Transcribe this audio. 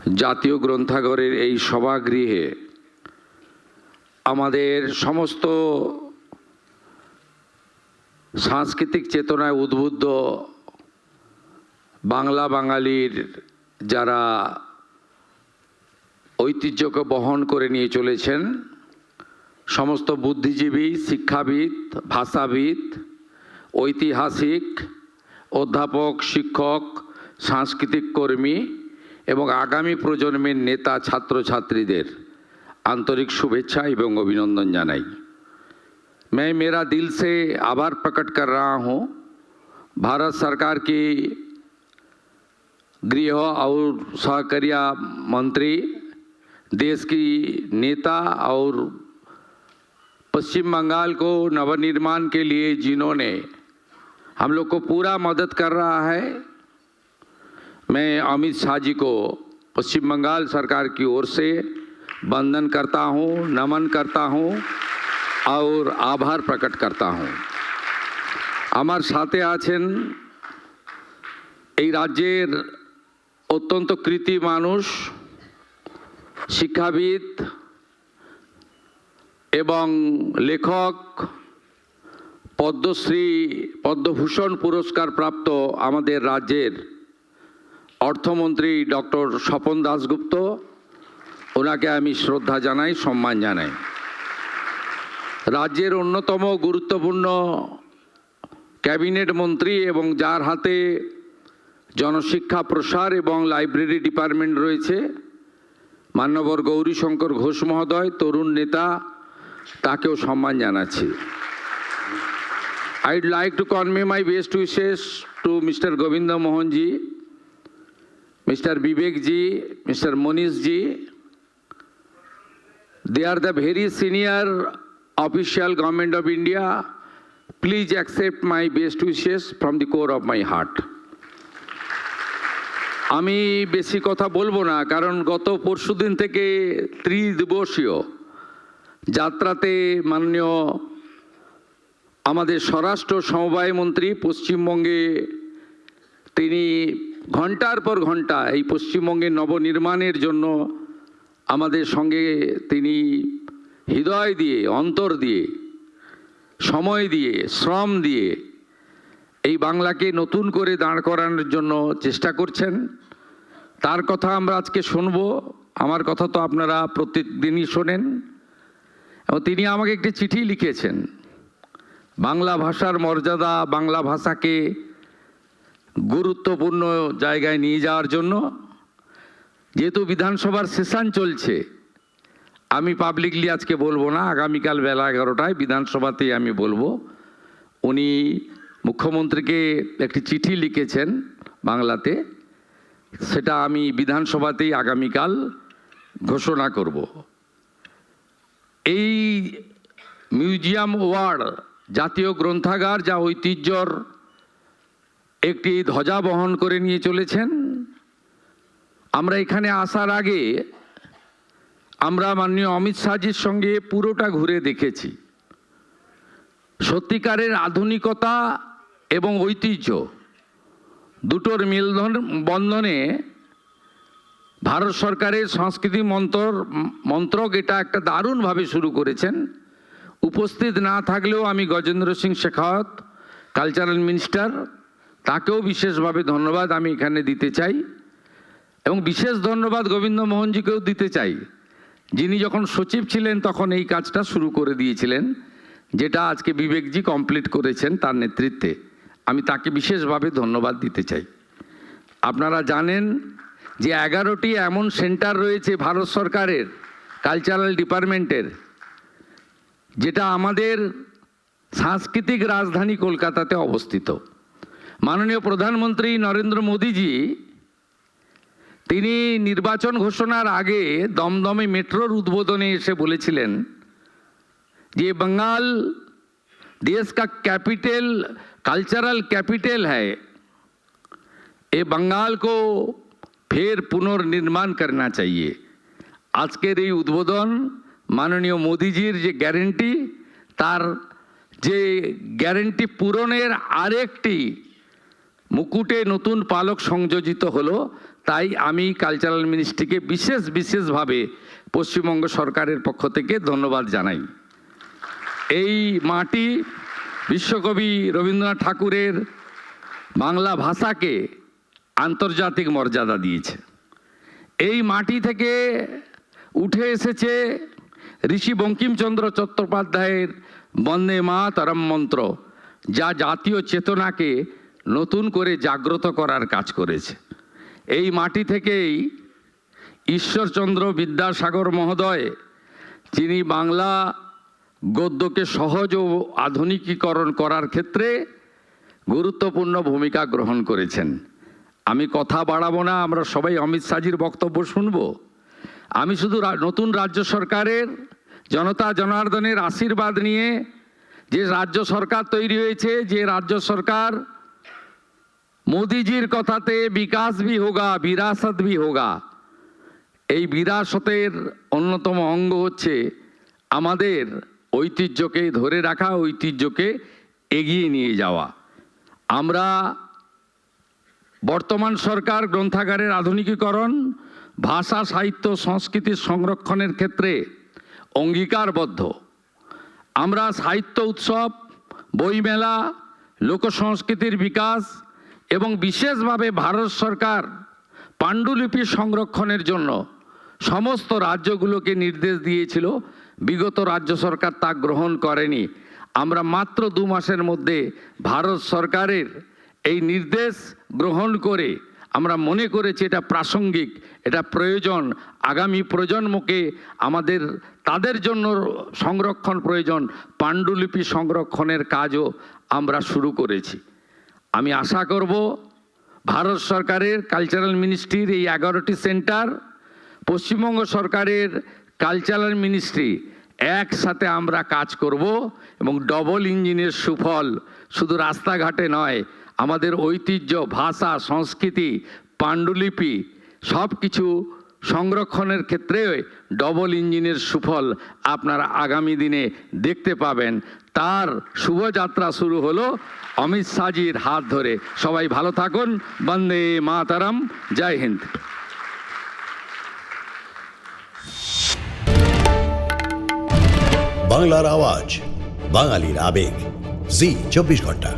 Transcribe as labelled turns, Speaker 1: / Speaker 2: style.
Speaker 1: জাতীয় গ্রন্থাগারের এই সভাগৃহে আমাদের সমস্ত সাংস্কৃতিক চেতনায় উদ্বুদ্ধ বাংলা বাঙালির যারা ঐতিহ্যকে বহন করে নিয়ে চলেছেন, সমস্ত বুদ্ধিজীবী, শিক্ষাবিদ, ভাষাবিদ, ঐতিহাসিক, অধ্যাপক, শিক্ষক, সাংস্কৃতিক কর্মী এবং আগামী প্রজন্মের নেতা ছাত্রছাত্রীদের आंतरिक शुभेच्छा एवं अभिनंदन जानाई। मैं मेरा दिल से आभार प्रकट कर रहा हूं भारत सरकार की गृह और सहकारिता मंत्री, देश की नेता और पश्चिम बंगाल को नवनिर्माण के लिए जिन्होंने हम लोग को पूरा मदद कर रहा है, मैं अमित शाह जी को पश्चिम बंगाल सरकार की ओर से वंदन करता हूँ, नमन करता हूँ और आभार प्रकट करता हूँ। আমার সাথে আছেন এই রাজ্যের অত্যন্ত কৃতি মানুষ, শিক্ষাবিদ এবং লেখক, পদ্মশ্রী, পদ্মভূষণ পুরস্কার প্রাপ্ত আমাদের রাজ্যের অর্থমন্ত্রী ডক্টর স্বপন দাশগুপ্ত, ওনাকে আমি শ্রদ্ধা জানাই, সম্মান জানাই। রাজ্যের অন্যতম গুরুত্বপূর্ণ ক্যাবিনেট মন্ত্রী এবং যার হাতে জনশিক্ষা প্রসার এবং লাইব্রেরি ডিপার্টমেন্ট রয়েছে, মান্যবর গৌরীশঙ্কর ঘোষ মহোদয়, তরুণ নেতা, তাকেও সম্মান জানাচ্ছি। I'd like to convey my best wishes to Mr. Govinda Mohan ji, Mr. Vivek ji, Mr. Monish ji. They are the very senior official government of India. Please accept my best wishes from the core of my heart. আমি বেশি কথা বলবো না, কারণ গত পরশুদিন থেকে ত্রিদিবসীয় যাত্রাতে মাননীয় আমাদের স্বরাষ্ট্র সমবায় মন্ত্রী পশ্চিমবঙ্গে তিনি ঘন্টার পর ঘন্টা এই পশ্চিমবঙ্গের নবনির্মাণের জন্য আমাদের সঙ্গে তিনি হৃদয় দিয়ে, অন্তর দিয়ে, সময় দিয়ে, শ্রম দিয়ে এই বাংলাকে নতুন করে দাঁড় করানোর জন্য চেষ্টা করছেন। তার কথা আমরা আজকে শুনবো। আমার কথা তো আপনারা প্রত্যেক দিনই শোনেন। এবং তিনি আমাকে একটি চিঠি লিখেছেন বাংলা ভাষার মর্যাদা, বাংলা ভাষাকে গুরুত্বপূর্ণ জায়গায় নিয়ে যাওয়ার জন্য। যেহেতু বিধানসভার সেশন চলছে, আমি পাবলিকলি আজকে বলবো না, আগামীকাল বেলা 11টায় বিধানসভাতেই আমি বলবো। উনি মুখ্যমন্ত্রীকে একটি চিঠি লিখেছেন বাংলাতে, সেটা আমি বিধানসভাতেই আগামীকাল ঘোষণা করব। এই মিউজিয়াম ওয়ার্ড, জাতীয় গ্রন্থাগার, যা ঐতিহ্যর একটি ধ্বজা বহন করে নিয়ে চলেছেন, আমরা এখানে আসার আগে আমরা মাননীয় অমিত শাহজির সঙ্গে পুরোটা ঘুরে দেখেছি। সত্যিকারের আধুনিকতা এবং ঐতিহ্য দুটোর বন্ধনে ভারত সরকারের সংস্কৃতি মন্ত্রক এটা একটা দারুণভাবে শুরু করেছেন। উপস্থিত না থাকলেও আমি গজেন্দ্র সিং শেখাওয়াত, কালচারাল মিনিস্টার, তাকেও বিশেষভাবে ধন্যবাদ আমি এখানে দিতে চাই। এবং বিশেষ ধন্যবাদ গোবিন্দ মোহনজিকেও দিতে চাই, যিনি যখন সচিব ছিলেন তখন এই কাজটা শুরু করে দিয়েছিলেন, যেটা আজকে বিবেকজি কমপ্লিট করেছেন তার নেতৃত্বে। আমি তাকে বিশেষভাবে ধন্যবাদ দিতে চাই। আপনারা জানেন যে 11টি এমন সেন্টার রয়েছে ভারত সরকারের কালচারাল ডিপার্টমেন্টের, যেটা আমাদের সাংস্কৃতিক রাজধানী কলকাতাতে অবস্থিত। মাননীয় প্রধানমন্ত্রী নরেন্দ্র মোদীজি তিনি নির্বাচন ঘোষণার আগে দমদমে মেট্রোর উদ্বোধনে এসে বলেছিলেন যে बंगाल देश का कैपिटल, कल्चरल कैपिटल है, ये बंगाल को फिर पुनर्निर्माण करना चाहिए। আজকের এই উদ্বোধন মাননীয় মোদীজির যে গ্যারেন্টি, তার যে গ্যারেন্টি পূরণের আরেকটি মুকুটে নতুন পালক সংযোজিত হলো, তাই আমি কালচারাল মিনিস্ট্রিকে বিশেষভাবে পশ্চিমবঙ্গ সরকারের পক্ষ থেকে ধন্যবাদ জানাই। এই মাটি বিশ্বকবি রবীন্দ্রনাথ ঠাকুরের বাংলা ভাষাকে আন্তর্জাতিক মর্যাদা দিয়েছে। এই মাটি থেকে উঠে এসেছে ঋষি বঙ্কিমচন্দ্র চট্টোপাধ্যায়ের বন্দে মাতরম মন্ত্র, যা জাতীয় চেতনাকে নতুন করে জাগ্রত করার কাজ করেছে। এই মাটি থেকেই ঈশ্বরচন্দ্র বিদ্যাসাগর মহোদয়, যিনি বাংলা গদ্যকে সহজ ও আধুনিকীকরণ করার ক্ষেত্রে গুরুত্বপূর্ণ ভূমিকা গ্রহণ করেছেন। আমি কথা বাড়াবো না, আমরা সবাই অমিত শাহজির বক্তব্য শুনব। আমি শুধু নতুন রাজ্য সরকারের জনতা জনার্দনের আশীর্বাদ নিয়ে যে রাজ্য সরকার তৈরি হয়েছে, যে রাজ্য সরকার মোদিজির কথাতে বিকাশ ভি হোগা বিরাসত ভি হোগা, এই বিরাসতের অন্যতম অঙ্গ হচ্ছে আমাদের ঐতিহ্যকে ধরে রাখা, ঐতিহ্যকে এগিয়ে নিয়ে যাওয়া। আমরা বর্তমান সরকার গ্রন্থাগারের আধুনিকীকরণ, ভাষা সাহিত্য সংস্কৃতির সংরক্ষণের ক্ষেত্রে অঙ্গীকারবদ্ধ। আমরা সাহিত্য উৎসব, বইমেলা, লোকসংস্কৃতির বিকাশ এবং বিশেষভাবে ভারত সরকার পাণ্ডুলিপি সংরক্ষণের জন্য সমস্ত রাজ্যগুলোকে নির্দেশ দিয়েছিল। বিগত রাজ্য সরকার তা গ্রহণ করেনি। আমরা মাত্র 2 মাসের মধ্যে ভারত সরকারের এই নির্দেশ গ্রহণ করে আমরা মনে করেছি এটা প্রাসঙ্গিক, এটা প্রয়োজন, আগামী প্রজন্মকে আমাদের তাদের জন্য সংরক্ষণ প্রয়োজন। পাণ্ডুলিপি সংরক্ষণের কাজও আমরা শুরু করেছি। আমি আশা করব ভারত সরকারের কালচারাল মিনিস্ট্রির এই 11টি সেন্টার, পশ্চিমবঙ্গ সরকারের কালচারাল মিনিস্ট্রি, একসাথে আমরা কাজ করব এবং ডবল ইঞ্জিনের সুফল শুধু রাস্তাঘাটে নয়, আমাদের ঐতিহ্য, ভাষা, সংস্কৃতি, পাণ্ডুলিপি সব কিছু সংরক্ষণের ক্ষেত্রে ডবল ইঞ্জিনের সুফল আপনারা আগামী দিনে দেখতে পাবেন। তার শুভযাত্রা শুরু হলো অমিত শাহজির হাত ধরে। সবাই ভালো থাকুন। বন্দে মাতরম। জয় হিন্দ।
Speaker 2: বাংলার আওয়াজ, বাঙালির আবেগ, জি 24 ঘন্টা।